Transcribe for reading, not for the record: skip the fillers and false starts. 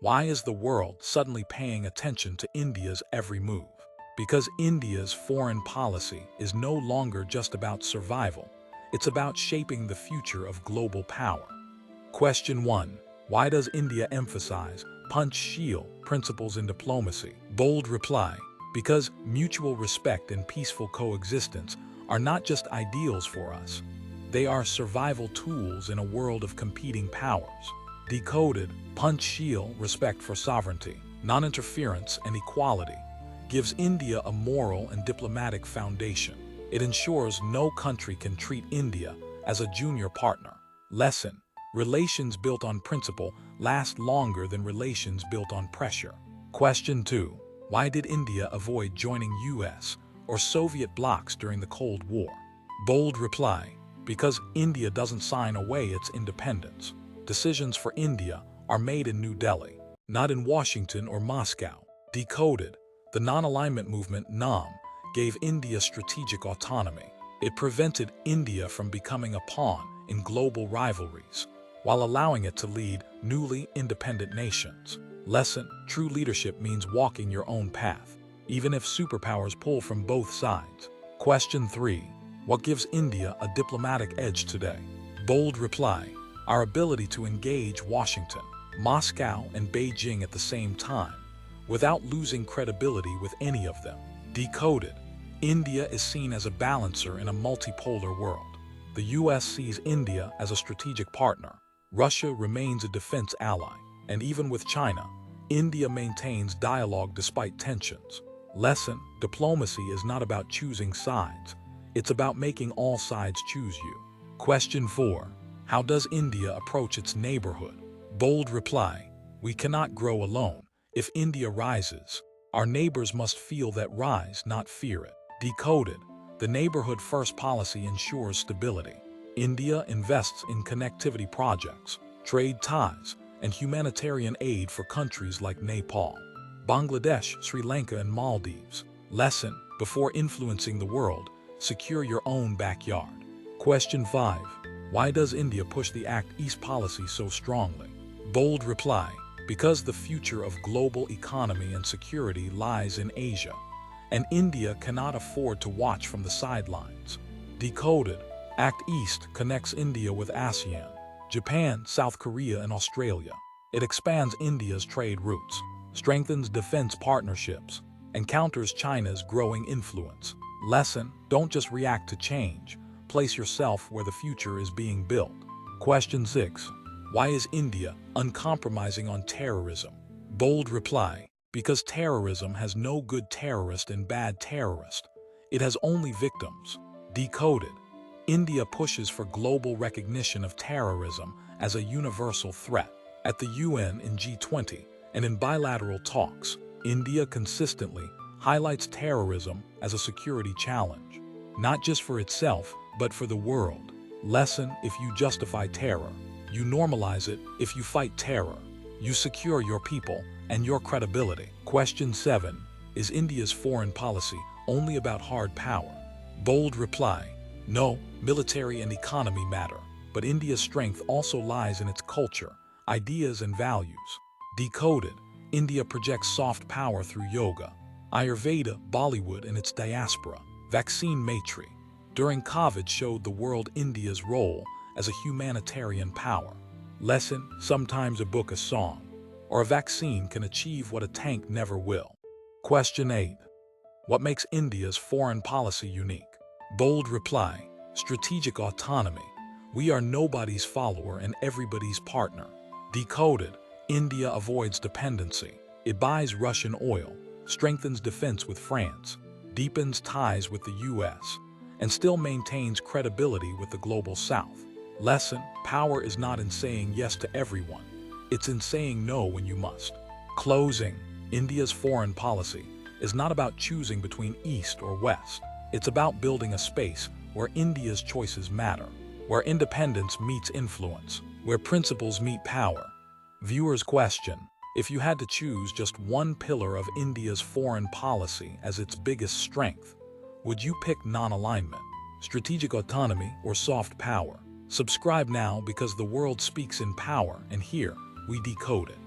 Why is the world suddenly paying attention to India's every move? Because India's foreign policy is no longer just about survival, it's about shaping the future of global power. Question 1. Why does India emphasize Panchsheel principles in diplomacy? Bold reply. Because mutual respect and peaceful coexistence are not just ideals for us. They are survival tools in a world of competing powers. Decoded, Panchsheel, respect for sovereignty, non-interference, and equality, gives India a moral and diplomatic foundation. It ensures no country can treat India as a junior partner. Lesson: relations built on principle last longer than relations built on pressure. Question 2. Why did India avoid joining US or Soviet blocs during the Cold War? Bold reply. Because India doesn't sign away its independence. Decisions for India are made in New Delhi, not in Washington or Moscow. Decoded, the non-alignment movement (NAM) gave India strategic autonomy. It prevented India from becoming a pawn in global rivalries, while allowing it to lead newly independent nations. Lesson: true leadership means walking your own path, even if superpowers pull from both sides. Question 3. What gives India a diplomatic edge today? Bold reply. Our ability to engage Washington, Moscow, and Beijing at the same time, without losing credibility with any of them. Decoded, India is seen as a balancer in a multipolar world. The US sees India as a strategic partner. Russia remains a defense ally. And even with China, India maintains dialogue despite tensions. Lesson: diplomacy is not about choosing sides. It's about making all sides choose you. Question 4. How does India approach its neighborhood? Bold reply. We cannot grow alone. If India rises, our neighbors must feel that rise, not fear it. Decoded, the neighborhood first policy ensures stability. India invests in connectivity projects, trade ties, and humanitarian aid for countries like Nepal, Bangladesh, Sri Lanka, and Maldives. Lesson: before influencing the world, secure your own backyard. Question 5. Why does India push the Act East policy so strongly? Bold reply. Because the future of global economy and security lies in Asia, and India cannot afford to watch from the sidelines. Decoded, Act East connects India with ASEAN, Japan, South Korea, and Australia. It expands India's trade routes, strengthens defense partnerships, and counters China's growing influence. Lesson: don't just react to change. Place yourself where the future is being built. Question 6. Why is India uncompromising on terrorism? Bold reply. Because terrorism has no good terrorist and bad terrorist. It has only victims. Decoded, India pushes for global recognition of terrorism as a universal threat. At the UN, in G20, and in bilateral talks, India consistently highlights terrorism as a security challenge, not just for itself, but for the world. Lesson: if you justify terror, you normalize it. If you fight terror, you secure your people and your credibility. Question 7. Is India's foreign policy only about hard power? Bold reply. No, military and economy matter, but India's strength also lies in its culture, ideas, and values. Decoded, India projects soft power through yoga, Ayurveda, Bollywood, and its diaspora. Vaccine Maitri. During COVID showed the world India's role as a humanitarian power. Lesson: sometimes a book, a song, or a vaccine can achieve what a tank never will. Question 8. What makes India's foreign policy unique? Bold reply. Strategic autonomy. We are nobody's follower and everybody's partner. Decoded, India avoids dependency. It buys Russian oil, strengthens defense with France, deepens ties with the US, and still maintains credibility with the global South. Lesson: power is not in saying yes to everyone. It's in saying no when you must. Closing, India's foreign policy is not about choosing between East or West. It's about building a space where India's choices matter, where independence meets influence, where principles meet power. Viewers question: if you had to choose just one pillar of India's foreign policy as its biggest strength, would you pick non-alignment, strategic autonomy, or soft power? Subscribe now, because the world speaks in power, and here we decode it.